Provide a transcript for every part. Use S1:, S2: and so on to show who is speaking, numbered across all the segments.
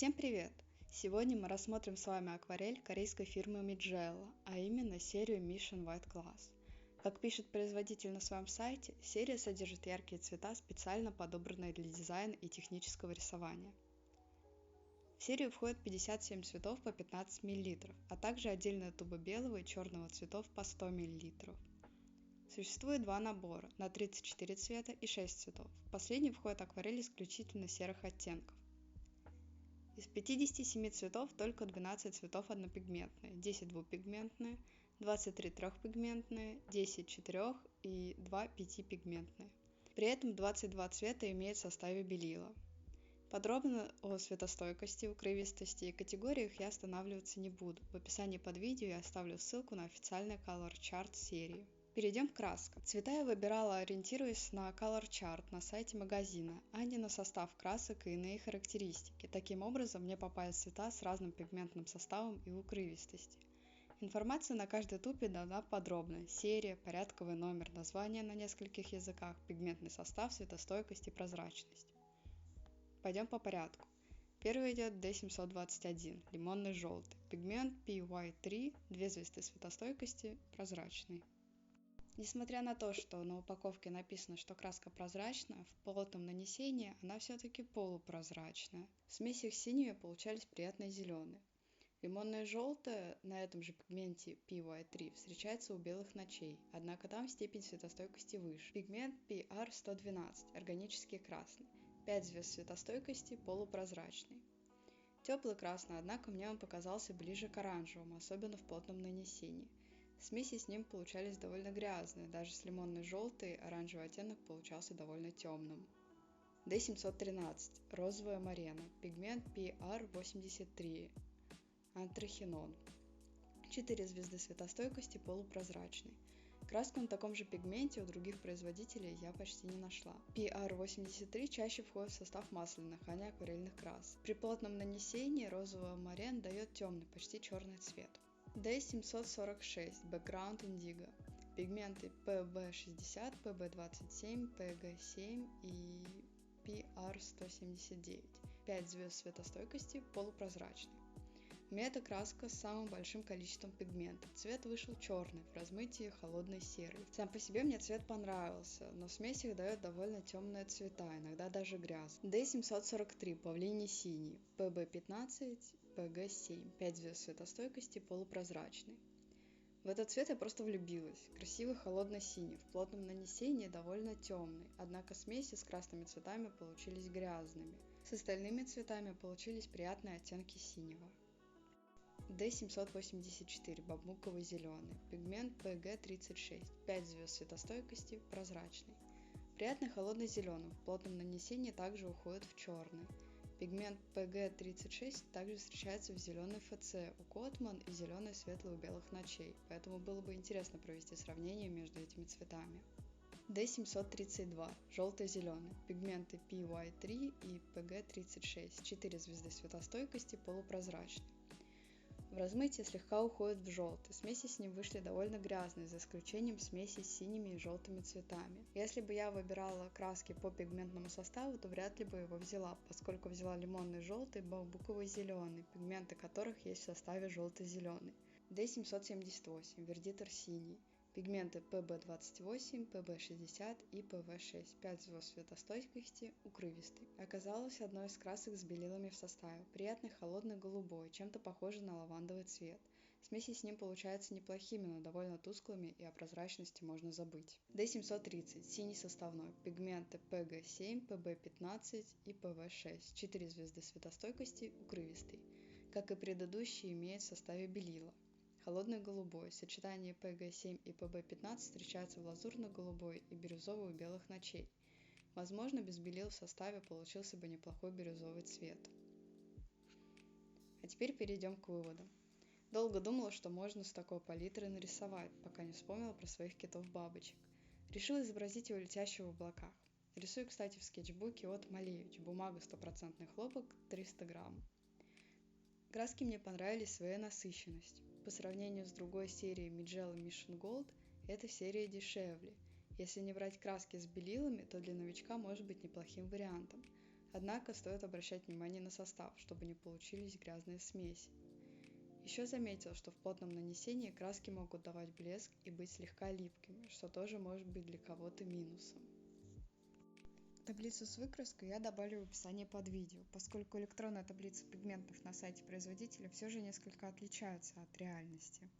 S1: Всем привет! Сегодня мы рассмотрим с вами акварель корейской фирмы Mijelo, а именно серию Mission White Glass. Как пишет производитель на своем сайте, серия содержит яркие цвета, специально подобранные для дизайна и технического рисования. В серию входит 57 цветов по 15 мл, а также отдельные тубы белого и черного цветов по 100 мл. Существует два набора на 34 цвета и 6 цветов. В последний входит акварель исключительно серых оттенков. Из 57 цветов только 12 цветов однопигментные, 10 двупигментные, 23 трехпигментные, 10 четырех и 2 пятипигментные. При этом 22 цвета имеют в составе белила. Подробно о светостойкости, укрывистости и категориях я останавливаться не буду. В описании под видео я оставлю ссылку на официальный Color Chart серии. Перейдем к краскам. Цвета я выбирала, ориентируясь на Color Chart на сайте магазина, а не на состав красок и иные характеристики. Таким образом, мне попались цвета с разным пигментным составом и укрывистостью. Информация на каждой тубе дана подробно: серия, порядковый номер, название на нескольких языках, пигментный состав, светостойкость и прозрачность. Пойдем по порядку. Первый идет D721, лимонный желтый, пигмент PY3, 2 звезды светостойкости, прозрачный. Несмотря на то, что на упаковке написано, что краска прозрачная, в плотном нанесении она все-таки полупрозрачная. В смесях с синими получались приятные зеленые. Лимонное желтое на этом же пигменте PY3 встречается у белых ночей, однако там степень светостойкости выше. Пигмент PR112, органический красный, 5 звезд светостойкости, полупрозрачный. Теплый красный, однако мне он показался ближе к оранжевому, особенно в плотном нанесении. Смеси с ним получались довольно грязные, даже с лимонной желтой оранжевый оттенок получался довольно темным. D713, розовая марена, пигмент PR83, антрахинон, 4 звезды светостойкости, полупрозрачный. Краску на таком же пигменте у других производителей я почти не нашла. PR83 чаще входит в состав масляных, а не акварельных красок. При плотном нанесении розовая марена дает темный, почти черный цвет. D746, Background Indigo, пигменты PB60, PB27, PG7 и PR179, 5 звезд светостойкости, полупрозрачный. У меня эта краска с самым большим количеством пигмента. Цвет вышел черный, в размытии холодный серый. Сам по себе мне цвет понравился, но в смесях дает довольно темные цвета, иногда даже грязь. D743, павлиний синий, PB15, PG7, 5 звезд светостойкости, полупрозрачный. В этот цвет я просто влюбилась. Красивый холодно-синий, в плотном нанесении довольно темный, однако смеси с красными цветами получились грязными. С остальными цветами получились приятные оттенки синего. D784, бамбуковый зеленый, пигмент PG36, 5 звезд светостойкости, прозрачный. Приятный холодный зеленый, в плотном нанесении также уходит в черный. Пигмент PG36 также встречается в зеленой ФЦ у Котман и зеленой светлой у белых ночей, поэтому было бы интересно провести сравнение между этими цветами. D732, желто-зеленый, пигменты PY3 и PG36, 4 звезды светостойкости, полупрозрачный. В размытии слегка уходит в желтый, смеси с ним вышли довольно грязные, за исключением смеси с синими и желтыми цветами. Если бы я выбирала краски по пигментному составу, то вряд ли бы его взяла, поскольку взяла лимонный желтый и бамбуковый зеленый, пигменты которых есть в составе желто-зеленый. D778, вердитер синий, пигменты PB28, PB60 и PV6, 5 звезд светостойкости, укрывистый. Оказалось одной из красок с белилами в составе. Приятный холодный голубой, чем-то похожий на лавандовый цвет. Смеси с ним получаются неплохими, но довольно тусклыми, и о прозрачности можно забыть. D730, синий составной, пигменты PG7, PB15 и PV6, 4 звезды светостойкости, укрывистый. Как и предыдущий, имеет в составе белила. Холодный голубой, сочетание PG7 и PB15 встречается в лазурно-голубой и бирюзовый у белых ночей. Возможно, без белил в составе получился бы неплохой бирюзовый цвет. А теперь перейдем к выводам. Долго думала, что можно с такой палитрой нарисовать, пока не вспомнила про своих китов-бабочек. Решила изобразить его летящего в облаках. Рисую, кстати, в скетчбуке от Малевич, бумага 100% хлопок, 300 грамм. Краски мне понравились своей насыщенностью. По сравнению с другой серией Mijelo Mission Gold, эта серия дешевле. Если не брать краски с белилами, то для новичка может быть неплохим вариантом. Однако стоит обращать внимание на состав, чтобы не получились грязные смеси. Еще заметил, что в плотном нанесении краски могут давать блеск и быть слегка липкими, что тоже может быть для кого-то минусом. Таблицу с выкраской я добавлю в описание под видео, поскольку электронная таблица пигментов на сайте производителя все же несколько отличается от реальности.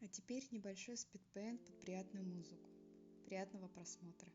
S1: А теперь небольшой спидпейнт под приятную музыку. Приятного просмотра!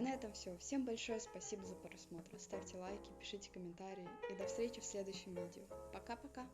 S1: А на этом все. Всем большое спасибо за просмотр. Ставьте лайки, пишите комментарии и до встречи в следующем видео. Пока-пока!